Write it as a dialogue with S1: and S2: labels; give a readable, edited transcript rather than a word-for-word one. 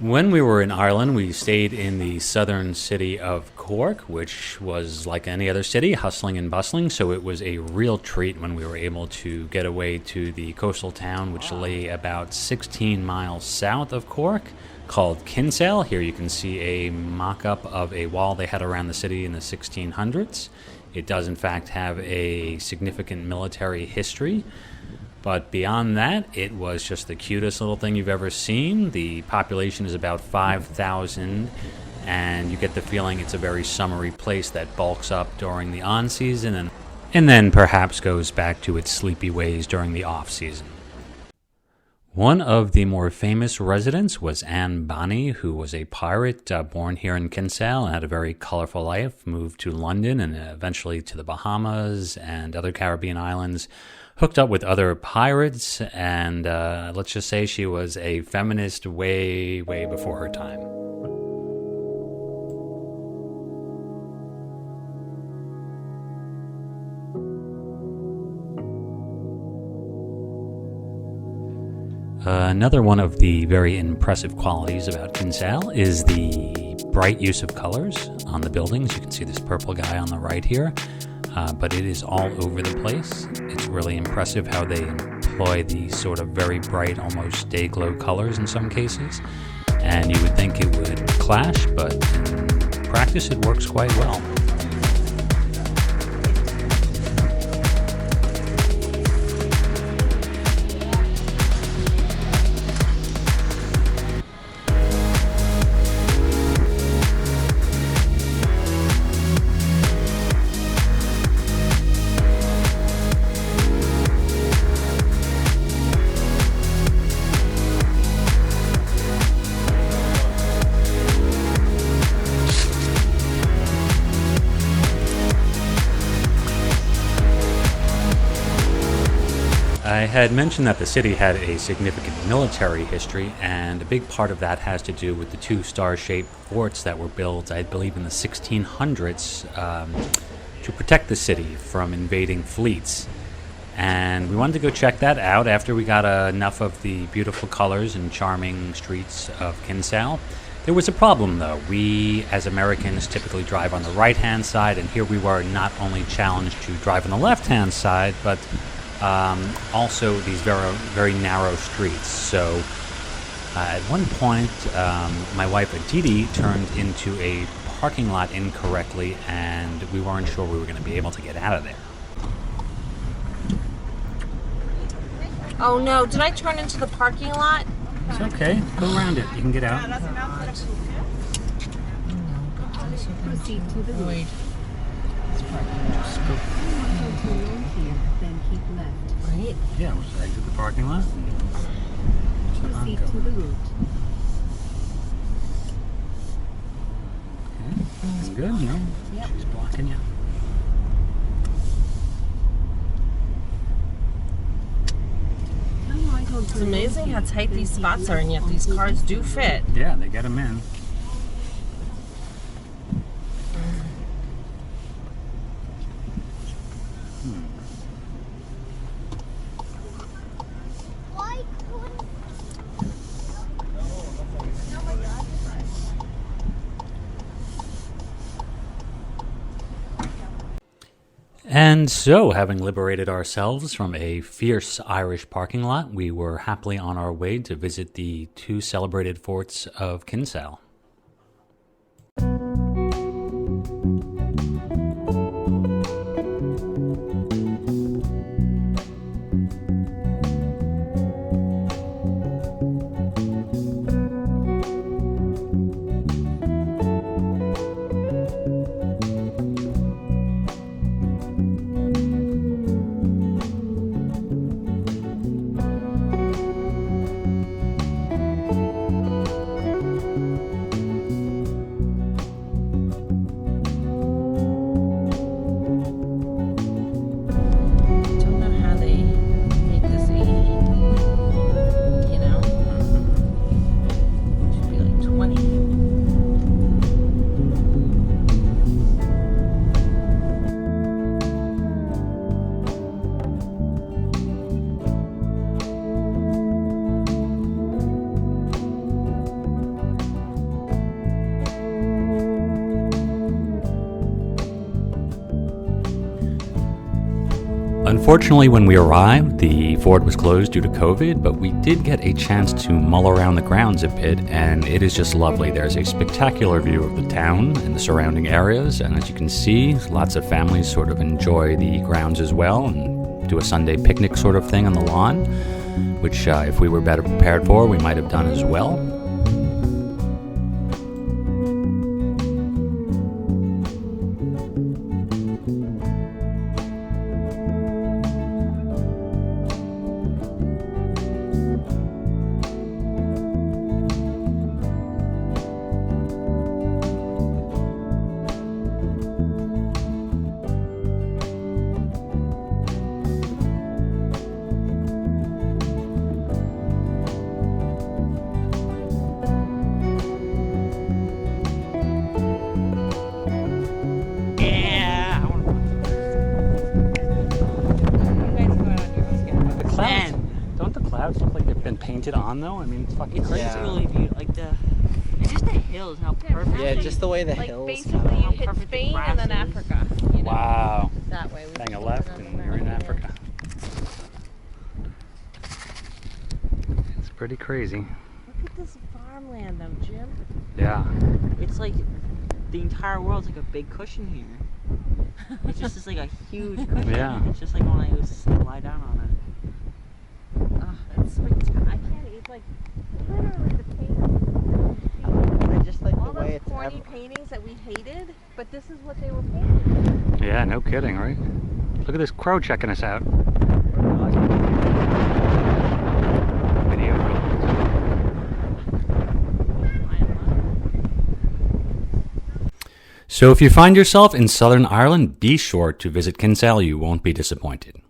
S1: When we were in Ireland, we stayed in the southern city of Cork, which was like any other city, hustling and bustling. So it was a real treat when we were able to get away to the coastal town, which lay about 16 miles south of Cork, called Kinsale. Here you can see a mock-up of a wall they had around the city in the 1600s. It does, in fact, have a significant military history. But beyond that, it was just the cutest little thing you've ever seen. The population is about 5,000, and you get the feeling it's a very summery place that bulks up during the on-season and then perhaps goes back to its sleepy ways during the off-season. One of the more famous residents was Anne Bonny, who was a pirate born here in Kinsale and had a very colorful life, moved to London and eventually to the Bahamas and other Caribbean islands, hooked up with other pirates, and let's just say she was a feminist way, way before her time. Another one of the very impressive qualities about Kinsale is the bright use of colors on the buildings. You can see this purple guy on the right here. But it is all over the place. It's really impressive how they employ these sort of very bright, almost day-glow colors in some cases. And you would think it would clash, but in practice it works quite well. I had mentioned that the city had a significant military history, and a big part of that has to do with the two star-shaped forts that were built, I believe, in the 1600s to protect the city from invading fleets. And we wanted to go check that out after we got enough of the beautiful colors and charming streets of Kinsale. There was a problem, though. We, as Americans, typically drive on the right-hand side, and here we were not only challenged to drive on the left-hand side, but also these very, very narrow streets. So at one point, my wife Aditi turned into a parking lot incorrectly, and we weren't sure we were going to be able to get out of there.
S2: Oh no, did I turn into the parking lot?
S1: It's okay. Go around it. You can get out.
S3: Proceed to the right.
S1: Just go.
S3: Then keep left.
S2: Right.
S1: Yeah, we'll just exit the parking lot.
S3: Proceed to the route.
S1: Okay. That's good. No,
S3: Yep.
S1: she's blocking you.
S2: It's amazing how tight these spots are, and yet these cars do fit.
S1: Yeah, they get them in. And so, having liberated ourselves from a fierce Irish parking lot, we were happily on our way to visit the two celebrated forts of Kinsale. Unfortunately, when we arrived, the fort was closed due to COVID, but we did get a chance to mull around the grounds a bit, and it is just lovely. There's a spectacular view of the town and the surrounding areas, and as you can see, lots of families sort of enjoy the grounds as well and do a Sunday picnic sort of thing on the lawn, which if we were better prepared for, we might have done as well. Don't the clouds look like they've been painted on though? I mean, it's fucking crazy.
S4: It's really beautiful. Like it's just the hills and how perfect.
S5: Yeah, just the way the hills.
S2: Basically, you hit Spain and then Africa. You know?
S1: Wow.
S2: That way.
S1: Hang a left and you're in Africa. It's pretty crazy.
S4: Look at this farmland though, Jim.
S1: Yeah.
S4: It's like the entire world's like a big cushion here. It's just like a huge cushion.
S1: Yeah.
S4: It's just like when I used to lie down on it.
S2: Oh, it's spectacular. I can't eat like literally the paintings.
S5: I just like
S2: All
S5: the way
S2: those
S5: it's
S2: corny paintings that we hated, but this is what they were painted.
S1: Yeah, no kidding, right? Look at this crow checking us out. Video. So if you find yourself in Southern Ireland, be sure to visit Kinsale. You won't be disappointed.